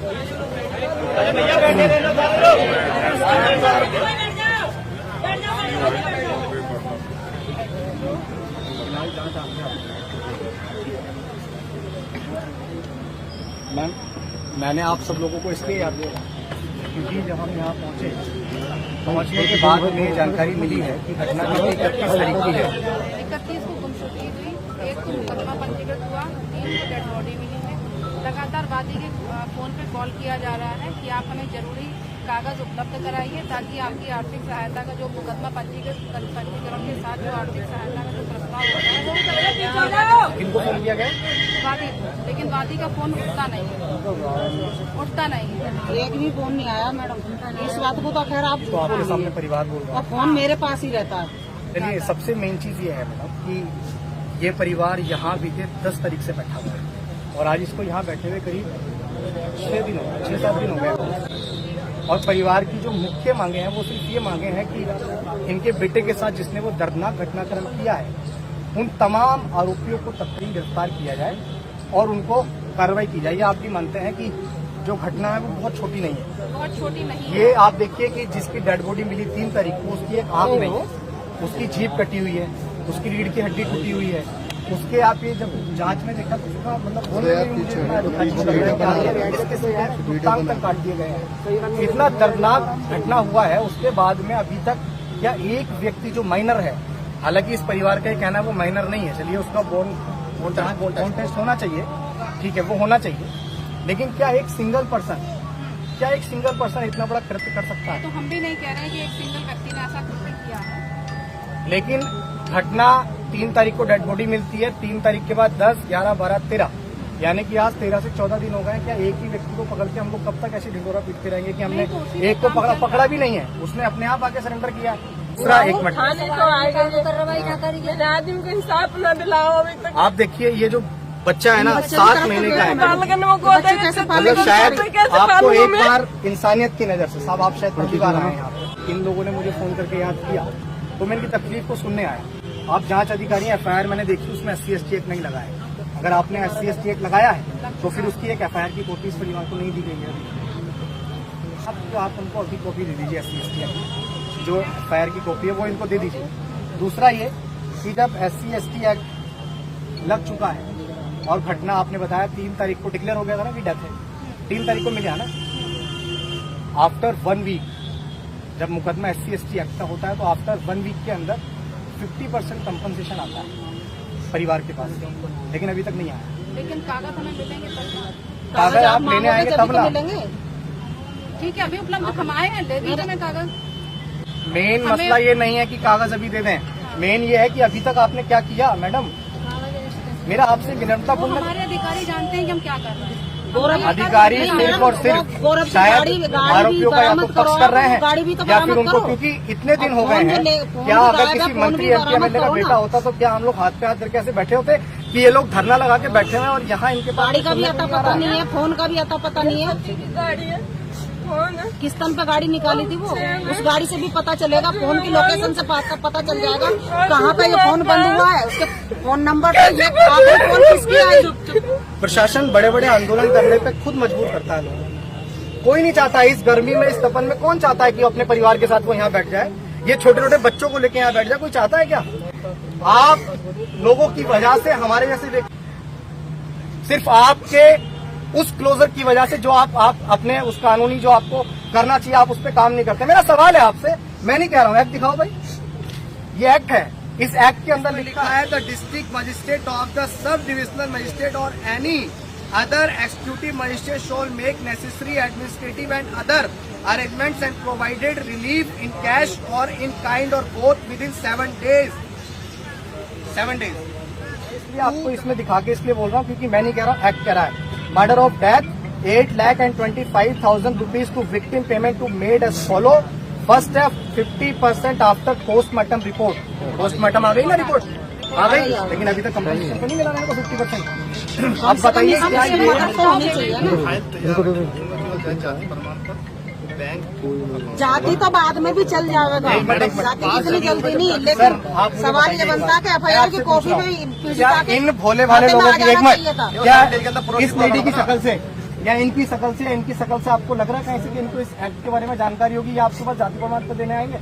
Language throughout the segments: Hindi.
मैम, मैंने आप सब लोगों को इसलिए याद दिया क्योंकि जब हम यहाँ पहुँचने के बाद हमें जानकारी मिली है कि घटना की 31 तारीख की है। 31 को गुमशुदगी हुई, 1 को मुकदमा पंजीकृत हुआ, 3 को डेड बॉडी मिली है। लगातार वादी के फोन पे कॉल किया जा रहा है कि आप हमें जरूरी कागज उपलब्ध कराइए ताकि आपकी आर्थिक सहायता का जो मुकदमा पंजीकरण के साथ जो आर्थिक सहायता का जो प्रस्ताव होता है वो किनको फोन किया गया? वादी, लेकिन वादी का फोन उठता नहीं है। एक भी फोन नहीं आया मैडम। इस बात को तो खैर आप आपके सामने परिवार बोल रहा है, फोन मेरे पास ही रहता है। चलिए, सबसे मेन चीज ये है मैडम कि ये परिवार यहाँ बीते 10 तारीख से बैठा हुआ है और आज इसको यहाँ बैठे हुए करीब 6-7 दिन हो गए। और परिवार की जो मुख्य मांगे हैं वो सिर्फ ये मांगे हैं कि इनके बेटे के साथ जिसने वो दर्दनाक घटनाक्रम किया है उन तमाम आरोपियों को तत्काल गिरफ्तार किया जाए और उनको कार्रवाई की जाए। ये आप भी मानते हैं कि जो घटना है वो बहुत छोटी नहीं है, बहुत छोटी नहीं है। ये आप देखिए कि जिसकी डेड बॉडी मिली 3 तारीख को, उसकी एक आंख नहीं है, उसकी जीभ कटी हुई है, उसकी रीढ़ की हड्डी टूटी हुई है। उसके आप ये जब जांच में देखा तो उसका मतलब टांग तक काट दिए गए हैं। इतना दर्दनाक घटना हुआ है, उसके बाद में अभी तक क्या एक व्यक्ति जो माइनर है, हालांकि इस परिवार का कहना है वो माइनर नहीं है, चलिए उसका बोन टेस्ट होना चाहिए, ठीक है वो होना चाहिए, लेकिन क्या एक सिंगल पर्सन इतना बड़ा कृत्य कर सकता है? तो हम भी नहीं कह रहे हैं कि एक सिंगल व्यक्ति ने ऐसा कृत्य किया है, लेकिन घटना 3 तारीख को डेड बॉडी मिलती है, 3 तारीख के बाद 10, 11, 12, 13 यानी कि आज 13 से 14 दिन हो गए। क्या एक ही व्यक्ति को पकड़ के हम लोग कब तक ऐसे ढिंडोरा पीटते रहेंगे कि हमने एक को पकड़ा भी नहीं है, उसने अपने आप आके सरेंडर किया। दूसरा, एक मिनट, आप देखिए ये जो बच्चा है ना 7 महीने का है, मतलब शायद आपको एक बार इंसानियत की नजर से, साहब आप शायद पहली बार आए यहाँ पे, इन लोगों ने मुझे फोन करके याद किया तो मैं इनकी तकलीफ को सुनने आया। आप जांच अधिकारी FIR मैंने देखी, उसमें SC/ST एक्ट नहीं लगाया। अगर आपने SC/ST एक्ट लगाया है तो फिर उसकी एक FIR की कॉपी इस परिवार को नहीं दी गई है। आप उनको अभी कॉपी दे दीजिए SC/ST एक्ट, जो FIR की कॉपी है वो इनको दे दीजिए। दूसरा ये कि जब SC/ST एक्ट लग चुका है और घटना आपने बताया 3 तारीख को डिक्लेयर हो गया था ना कि डेथ है, 3 तारीख को मिला ना, आफ्टर 1 वीक जब मुकदमा SC/ST एक्ट का होता है तो आफ्टर 1 वीक के अंदर 50% कंपनसेशन आता है परिवार के पास, लेकिन अभी तक नहीं आया। लेकिन कागज हमें मिलेंगे तब, कागज आप लेने आएंगे तब ना, ठीक है अभी उपलब्ध हम आए हैं, दे दीजिए हमें कागज। मेन मसला ये नहीं है कि कागज अभी दे दें, मेन ये है कि अभी तक आपने क्या किया। मैडम मेरा आपसे विनम्रतापूर्ण, हमारे अधिकारी जानते हैं कि हम क्या कर रहे हैं। अधिकारी सिर्फ और सिर्फ शायद आरोपियों का या तो पक्ष कर रहे हैं या फिर उनको, क्योंकि इतने दिन हो गए हैं, क्या अगर किसी मंत्री MP MLA का बेटा होता तो क्या हम लोग हाथ पे हाथ करके ऐसे बैठे होते कि ये लोग धरना लगा के बैठे हुए हैं और यहाँ इनके पास गाड़ी का भी अता पता नहीं है, फोन का भी अता पता नहीं है। किस तन पे गाड़ी निकाली थी वो, उस गाड़ी से भी पता चलेगा, फोन की लोकेशन से पता चल जाएगा कहाँ पे ये फोन बंद हुआ है, उसके फोन नंबर पे ये फोन किसकी आई। प्रशासन बड़े बड़े आंदोलन करने पे खुद मजबूर करता है लोगों को। कोई नहीं चाहता इस गर्मी में, इस तपन में कौन चाहता है कि अपने परिवार के साथ वो यहाँ बैठ जाए, ये छोटे छोटे बच्चों को लेके यहाँ बैठ जाए, कोई चाहता है क्या? आप लोगों की वजह से हमारे जैसे, सिर्फ आपके उस क्लोजर की वजह से जो आप अपने उस कानूनी जो आपको करना चाहिए आप उस पर काम नहीं करते। मेरा सवाल है आपसे, मैं नहीं कह रहा हूँ, एक्ट दिखाओ भाई, ये एक्ट है, इस एक्ट के अंदर लिखा है the district magistrate of the sub divisional magistrate or any other executive magistrate shall make necessary administrative and other arrangements and provided relief in cash or in kind or both within 7 days. इसलिए आपको इसमें दिखा के इसलिए बोल रहा हूँ क्योंकि मैं नहीं कह रहा हूँ, एक्ट कह रहा है। Murder of death 8,25,000 rupees to victim, payment to made as follow. First है 50% आफ्टर पोस्टमार्टम रिपोर्ट। पोस्टमार्टम आ गई ना रिपोर्ट, आ गई, लेकिन अभी तक कंपनसेशन को नहीं मिला मेरे को 50%। आप बताइए क्या जाति तो बाद में भी चल जाएगा, जाति इतनी जल्दी नहीं, लेकिन सवाल ये बनता है कि FIR की कॉपी में इन भोले भाले लोगों की, एक मिनट, क्या इस लेडी की शक्ल से या इनकी शकल से आपको लग रहा है कहीं से कि इनको इस एक्ट के बारे में जानकारी होगी या आपके पास जाति प्रमाण पत्र देने आएंगे?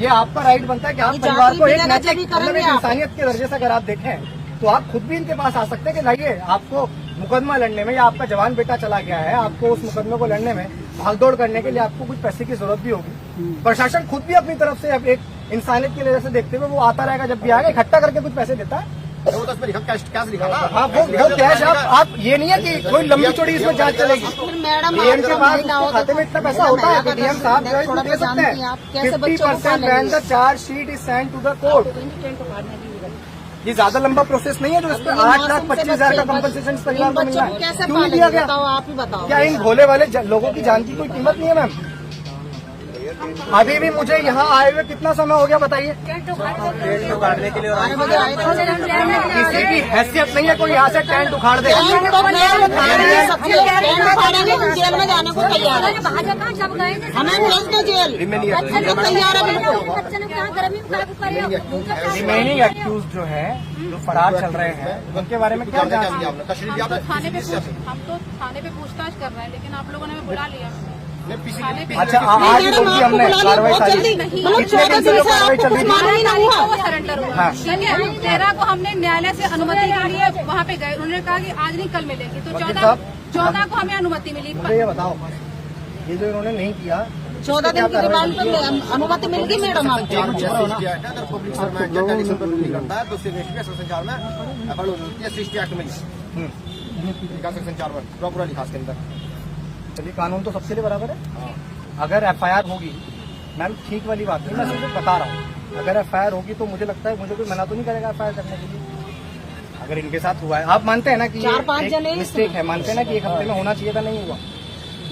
ये आपका राइट बनता है कि आप परिवार को एक नैतिक मतलब एक इंसानियत के दर्जे से अगर आप देखें तो आप खुद भी इनके पास आ सकते हैं कि लाइए आपको मुकदमा लड़ने में या आपका जवान बेटा चला गया है, आपको उस मुकदमे को लड़ने में भागदौड़ करने के लिए आपको कुछ पैसे की जरूरत भी होगी। प्रशासन खुद भी अपनी तरफ से अब एक इंसानियत की नजर से देखते हुए वो आता रहेगा, जब भी आएगा इकट्ठा करके कुछ पैसे देता है। वो तो उसमें कैश लिखा था। हाँ वो कैश आप ये नहीं है कि कोई लंबी चौड़ी इसमें जांच चलेगी। डीएम के पास खाते में इतना पैसा होता है कि डीएम साहब जो है दे सकते हैं 50% when the charge sheet is sent to the court। ये ज्यादा लंबा प्रोसेस नहीं है जो इस पर 8,25,000 का कम्पनसेशन परिवार को मिल रहा है। क्यों नहीं दिया गया? आप ही बताओ। क्या इन भोले वाले लोगों की जान की कोई कीमत नहीं है मैम? अभी भी मुझे यहाँ आए हुए कितना समय हो गया बताइए? काटने के लिए किसी की हैसियत नहीं है कोई यहाँ से टेंट उखाड़ दे। जेल में जाने को तैयार है, हमें भेज दो जेल, तैयार है रिमेनिंग एक्यूज जो है जो फरार चल रहे हैं उनके बारे में क्या जांच की? हम तो थाने पे पूछताछ कर रहे हैं, लेकिन आप लोगों ने हमें बुला लिया। अच्छा आज बोलती हमने कार्रवाई सारी कितने दिन से जो कार्रवाई चल रही है वो सरेंडर हुआ। ठीक है, 13 को हमने न्यायालय से अनुमति के लिए वहाँ पे गए, उन्होंने कहा कि आज नहीं कल मिलेगी, तो 14 को हमें अनुमति मिली। मुझे ये बताओ, ये जो इन्होंने नहीं किया 14 दिन की रिमांड पर अनुमति मिल गई मैडम आपको? पब्लिक सर्वेंट का कंडीशन पर नहीं करता है तो सेक्शन 4 में सृष्टि एक्ट में सेक्शन 4 में प्रॉपर लिखा के अंदर। चलिए कानून तो सबके लिए बराबर है। अगर एफआईआर होगी मैम ठीक वाली बात नहीं, मैं सिर्फ बता रहा हूँ, अगर एफआईआर होगी तो मुझे लगता है मुझे कोई मना तो नहीं करेगा एफआईआर करने के लिए। अगर इनके साथ हुआ है, आप मानते हैं ना कि 4-5 जने मिस्टेक है, मानते हैं ना कि 1 हफ्ते में होना चाहिए था, नहीं हुआ,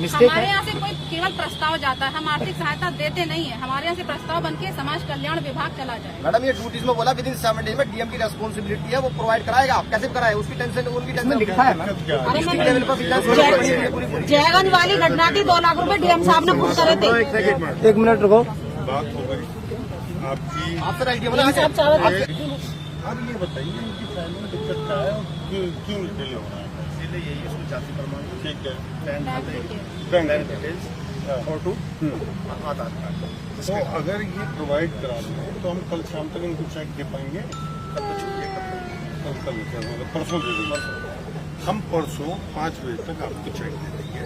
मिस्टेक हमारे है। यहाँ से कोई केवल प्रस्ताव जाता है, हम आर्थिक सहायता देते नहीं है। हमारे यहाँ से प्रस्ताव बनके समाज कल्याण विभाग चला जाए। मैडम ये ड्यूटीज में बोला विदिन 7 डेज में डीएम की रेस्पॉन्सिबिलिटी है, वो प्रोवाइड कराएगा। आप कैसे कराए उसकी टेंशन उनकी टेंशन लिखा है मैम। जयगंज वाली घटना थी, 2 लाख रुपए डीएम साहब ने बुक करे थे। 1 मिनट रुको। बात हो गई आपकी, आपसे आइडिया बना साहब चावल अब ये बताइए इनकी फैमिली में दिक्कत क्या है और क्यों डिले हो रहा है? यही उसमें जाति प्रमाण ठीक है, बैंक डिटेल्स फोटो आधार कार्ड। तो अगर ये प्रोवाइड करा दें तो हम कल शाम तक इनको चेक दे पाएंगे। कल परसों दे देंगे। हम परसों 5 बजे तक आपको चेक दे देंगे।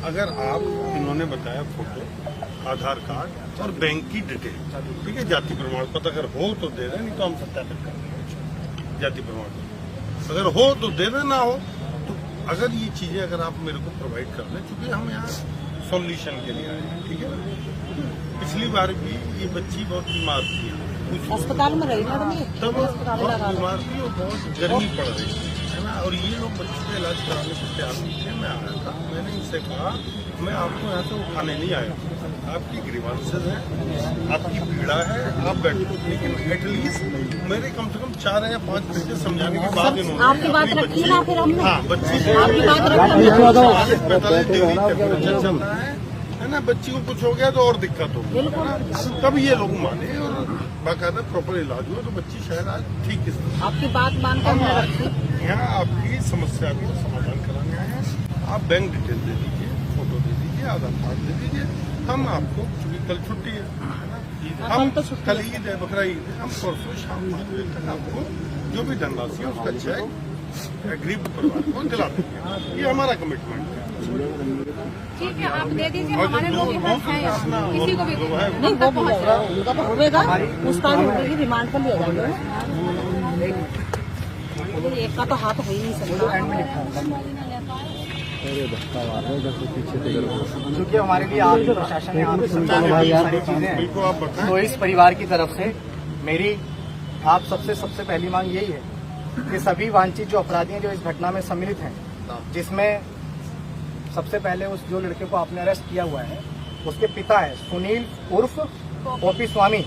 अगर आप इन्होंने बताया फोटो, आधार कार्ड और बैंक की डिटेल, ठीक है, जाति प्रमाण पत्र अगर हो तो दे दें, नहीं तो हम सत्यापित कर देंगे जाति प्रमाण पत्र। अगर हो तो दे दें, ना हो तो अगर ये चीजें अगर आप मेरे को प्रोवाइड कर दें, क्योंकि हम यहाँ सॉल्यूशन के लिए आए हैं, ठीक है ना। पिछली बार भी ये बच्ची बहुत बीमार थी, अस्पताल में रही मैडम, तब बहुत बीमार थी और बहुत गर्मी पड़ रही है ना, और ये लोग बच्चे का इलाज कराने को तैयार नहीं थे। मैं आया था, मैंने इनसे कहा मैं आपको यहाँ से उठाने नहीं आया, आपकी ग्रीवांसेस है, आपकी पीड़ा है, आप बैठो, लेकिन एटलीस्ट मेरे कम से कम 4 या 5 घंटे समझाने के बाद इन्होंने आपकी बात रखी ना फिर हमने। हाँ बच्ची आपकी बात रखी 45 डिग्री टेम्परेचर चल रहा है ना, बच्ची को कुछ हो गया तो और दिक्कत होगी, है ना। तब ये लोग माने और बाकायदा प्रॉपर इलाज हुआ तो बच्ची शायद आज ठीक है। आपकी बात मानकर हमने रखी। यहाँ आपकी समस्या का समाधान कराने आए हैं। आप बैंक डिटेल दे दीजिए, फोटो दे दीजिए, आधार कार्ड दे दीजिए, हम आपको, क्योंकि कल छुट्टी है ना, हम कल ईद है, बकरा ईद है, हम परसों शाम 5 बजे तक आपको जो भी धनराशि है उसका चेक गरीब परिवार को दिला देंगे। ये हमारा कमिटमेंट है। ठीक है, आप दे दीजिए, हमारे लोग यहाँ हैं, किसी को भी नहीं वो पहुँचेगा, उनका तो होगा, पूछताछ होगी, रिमांड पर लिया जाएगा। एक का तो हाथ हो ही नहीं सकता। क्योंकि हमारे लिए आप प्रशासन ने आपको सारी चीजें हैं, तो इस परिवार की तरफ से मेरी आप सबसे पहली मांग यही है कि सभी वांछित जो अपराधी हैं जो इस घटना में सम्मिलित हैं, जिसमें सबसे पहले उस जो लड़के को आपने अरेस्ट किया हुआ है उसके पिता है सुनील उर्फ ओपी स्वामी,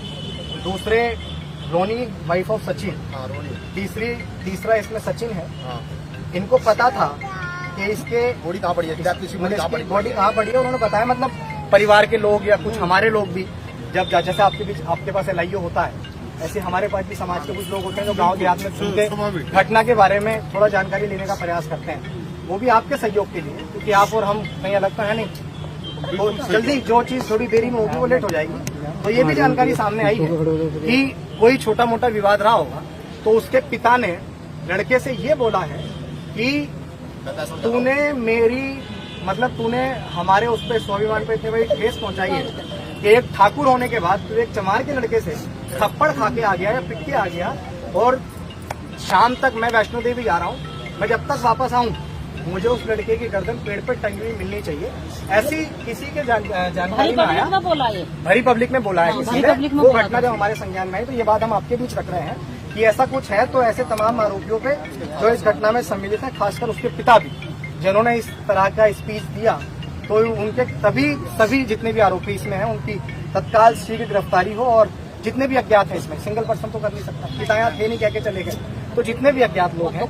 दूसरे रोनी वाइफ ऑफ सचिन, तीसरा इसमें सचिन है। इनको पता था कि इसके बॉडी कहाँ पड़ी है, बॉडी कहाँ पड़ी है, उन्होंने बताया, मतलब परिवार के लोग या कुछ हमारे लोग भी, जब जैसे आपके पास LIO होता है, ऐसे हमारे पास भी समाज के कुछ लोग होते हैं जो गांव देहात में घूमते घटना के बारे में थोड़ा जानकारी लेने का प्रयास करते हैं। वो भी आपके सहयोग के लिए, क्योंकि आप और हम कहीं अलग तो है नहीं, तो जल्दी जो चीज थोड़ी देरी में होगी वो लेट हो जाएगी। तो ये भी जानकारी सामने आई है कि कोई छोटा मोटा विवाद रहा होगा, तो उसके पिता ने लड़के से ये बोला है कि तूने मेरी मतलब तूने हमारे उस पर स्वाभिमान पे इतनी बड़ी ठेस पहुंचाई है कि एक ठाकुर होने के बाद तू एक चमार के लड़के से थप्पड़ खा के आ गया या पिट के आ गया, और शाम तक मैं वैष्णो देवी जा रहा हूँ, मैं जब तक वापस आऊँ मुझे उस लड़के की गर्दन पेड़ पर टंगी हुई मिलनी चाहिए। ऐसी किसी के जानकारी में आया, बोला ये भरी पब्लिक में बोला है किसी भरी ने, पब्लिक में वो बोला घटना जब हमारे संज्ञान में आई तो ये बात हम आपके बीच रख रहे हैं कि ऐसा कुछ है, तो ऐसे तमाम आरोपियों पे जो इस घटना में सम्मिलित है, खासकर उसके पिता भी जिन्होंने इस तरह का स्पीच दिया, तो उनके तभी सभी जितने भी आरोपी इसमें हैं उनकी तत्काल शीघ्र गिरफ्तारी हो, और जितने भी अज्ञात हैं इसमें, सिंगल पर्सन तो कर नहीं सकता, पिता यहाँ थे नहीं कह के चले गए, तो जितने भी अज्ञात लोग हैं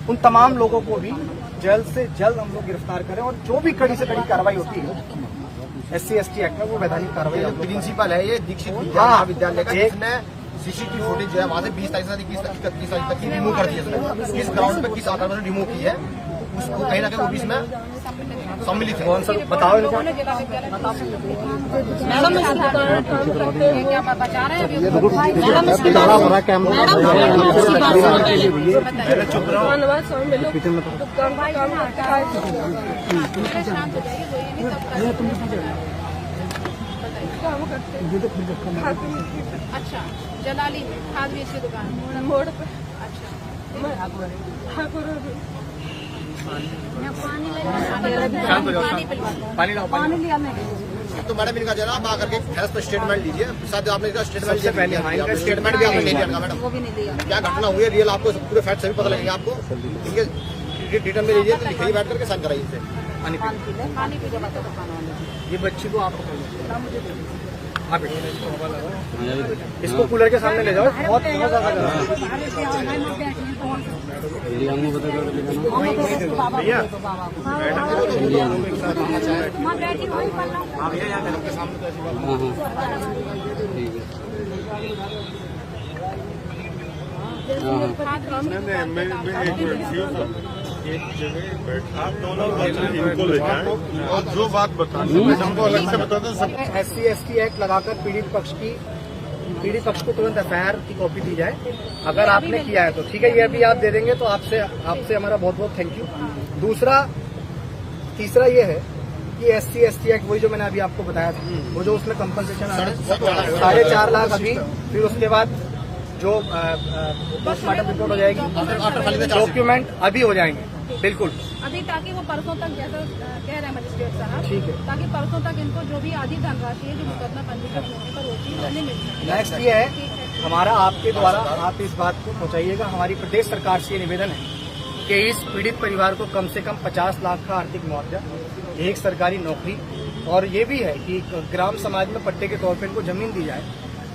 उन तमाम लोगों को भी जल्द से जल्द हम लोग गिरफ्तार करें, और जो भी कड़ी से कड़ी कार्रवाई होती है SC/ST एक्ट में वो वैधानिक कार्रवाई होती है। प्रिंसिपल है ये दीक्षित विद्यालय का, जिसने CCTV फुटेज जो है वहाँ से 20 तारीख से 31 तारीख तक की रिमूव कर दी है उसने, किस ग्राउंड पे किस आधार पर रिमूव की है उसको कहीं ना कहीं वो भी इसमें सम्मिलित है। कौन सा बताओ इनको। उन्होंने जिला विद्यालय मैडम क्या बचा रहे हैं अभी? चुप रहो। शांत हो जाइए, रोइए नहीं, सब अच्छा जलाली में खाद बीज की दुकान मोड़ पे। अच्छा शांत हो जाओ, पानी लाओ, पानी लिया मैं तो मैडम इनका जनाब आकर के हेल्थ पर स्टेटमेंट लीजिए, शायद आपने इसका स्टेटमेंट सबसे पहले लिया, स्टेटमेंट भी आपने नहीं लिया मैडम, वो भी नहीं दिया। क्या घटना हुई है रियल आपको पूरे फैक्ट सभी पता लगेंगे आपको, इनके रिटर्न में लीजिए, तो लिखिए बैठ करके साइन कराइए इसे। पानी पी। पानी पी जला तो दुकान वाले ये बच्ची को आप पकड़ो, आप इसको कूलर के सामने ले जाओ, बहुत ज्यादा भैया एक जगह बैठा, दोनों इनको ले जाए और जो बात बतानी है हमको अलग से बता दें। सब SC/ST एक्ट लगाकर पीड़ित पक्ष को तुरंत FIR की कॉपी दी जाए। अगर आपने किया है तो ठीक है, ये अभी आप दे देंगे तो आपसे हमारा बहुत बहुत थैंक यू। तीसरा ये है कि SC/ST एक्ट वही जो मैंने अभी आपको बताया था, वो जो उसमें कंपनसेशन आ रहा है 4.5 लाख अभी, फिर उसके बाद जो पोस्टमार्टम रिपोर्ट हो जाएगी, डॉक्यूमेंट अभी हो जाएंगे बिल्कुल अभी, ताकि वो परसों तक जैसा कह रहे हैं मजिस्ट्रेट साहब, ठीक है, ताकि परसों तक इनको जो भी आधी धनराशि है जो मुकदमा पंजीकृत होने पर होती है उन्हें मिल जाए। नेक्स्ट ये है हमारा आपके द्वारा, आप इस बात को पहुंचाइएगा, हमारी प्रदेश सरकार से ये निवेदन है कि इस पीड़ित परिवार को कम से कम 50 लाख का आर्थिक मुआवजा, एक सरकारी नौकरी, और ये भी है कि ग्राम समाज में पट्टे के तौर पर इनको जमीन दी जाए,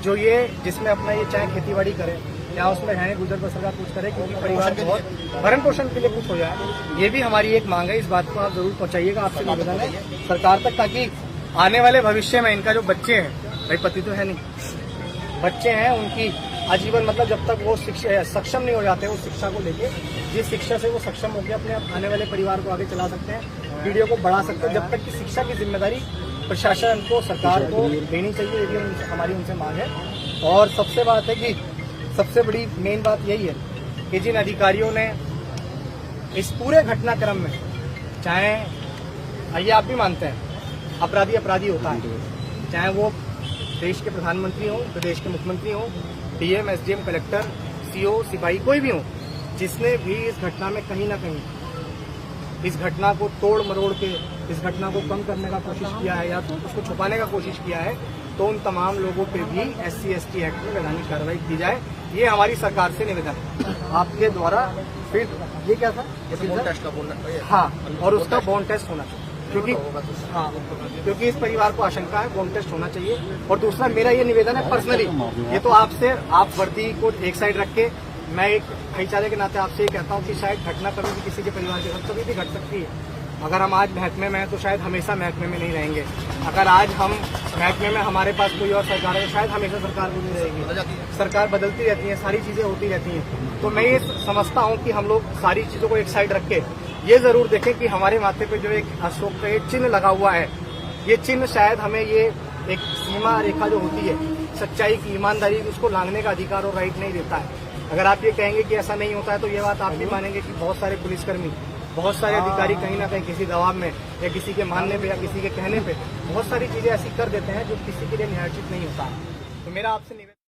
जो ये जिसमें अपना ये चाहे खेतीबाड़ी करे या उसमें रहने गुजर बसर का कुछ करे, क्योंकि परिवार बहुत भरण पोषण के लिए कुछ हो जाए, ये भी हमारी एक मांग है। इस बात को आप जरूर पहुंचाइएगा, आपसे निवेदन है सरकार तक, ताकि आने वाले भविष्य में इनका जो बच्चे हैं, भाई पति तो है नहीं, बच्चे हैं, उनकी आजीवन मतलब जब तक वो सक्षम नहीं हो जाते उस शिक्षा को लेके, जिस शिक्षा से वो सक्षम होकर अपने आने वाले परिवार को आगे चला सकते हैं, पीढ़ियों को बढ़ा सकते हैं, जब तक की शिक्षा की जिम्मेदारी प्रशासन को, सरकार को देनी चाहिए, ये भी हमारी उनसे मांग है। और सबसे बड़ी मेन बात यही है कि जिन अधिकारियों ने इस पूरे घटनाक्रम में, चाहे ये आप भी मानते हैं अपराधी होता है, चाहे वो देश के प्रधानमंत्री हो, प्रदेश के मुख्यमंत्री हो, DM, SDM, कलेक्टर, CO, सिपाही, कोई भी हो, जिसने भी इस घटना में कहीं ना कहीं इस घटना को तोड़ मरोड़ के इस घटना को कम करने का कोशिश किया है या तो उसको छुपाने का कोशिश किया है, तो उन तमाम लोगों पे भी SC/ST एक्ट में वैधानिक कार्रवाई की जाए, ये हमारी सरकार से निवेदन है आपके द्वारा। फिर ये क्या था, हाँ, और उसका बॉन्ड टेस्ट होना चाहिए, क्योंकि इस परिवार को आशंका है, बॉन्ड टेस्ट होना चाहिए। और दूसरा मेरा ये निवेदन है पर्सनली, ये तो आपसे, आप वर्दी को एक साइड रख के, मैं एक भाईचारे के नाते आपसे ये कहता हूँ कि शायद घटना कभी भी किसी के परिवार के साथ कभी भी घट सकती है। अगर हम आज महकमे में हैं तो शायद हमेशा महकमे में नहीं रहेंगे, अगर आज हम महकमे में हमारे पास कोई और सरकार है, शायद हमेशा सरकार में नहीं रहेगी, सरकार बदलती रहती है, सारी चीजें होती रहती हैं। तो मैं ये समझता हूँ कि हम लोग सारी चीजों को एक साइड रख के ये जरूर देखें कि हमारे माथे पे जो एक अशोक का एक चिन्ह लगा हुआ है, ये चिन्ह शायद हमें ये एक सीमा रेखा जो होती है सच्चाई की, ईमानदारी की, उसको लांघने का अधिकार और राइट नहीं देता है। अगर आप ये कहेंगे कि ऐसा नहीं होता है तो ये बात आप भी मानेंगे कि बहुत सारे पुलिसकर्मी, बहुत सारे अधिकारी कहीं ना कहीं किसी दबाव में या किसी के मानने पे या किसी के कहने पे बहुत सारी चीजें ऐसी कर देते हैं जो किसी के लिए न्यायोचित नहीं होता है। तो मेरा आपसे निवेदन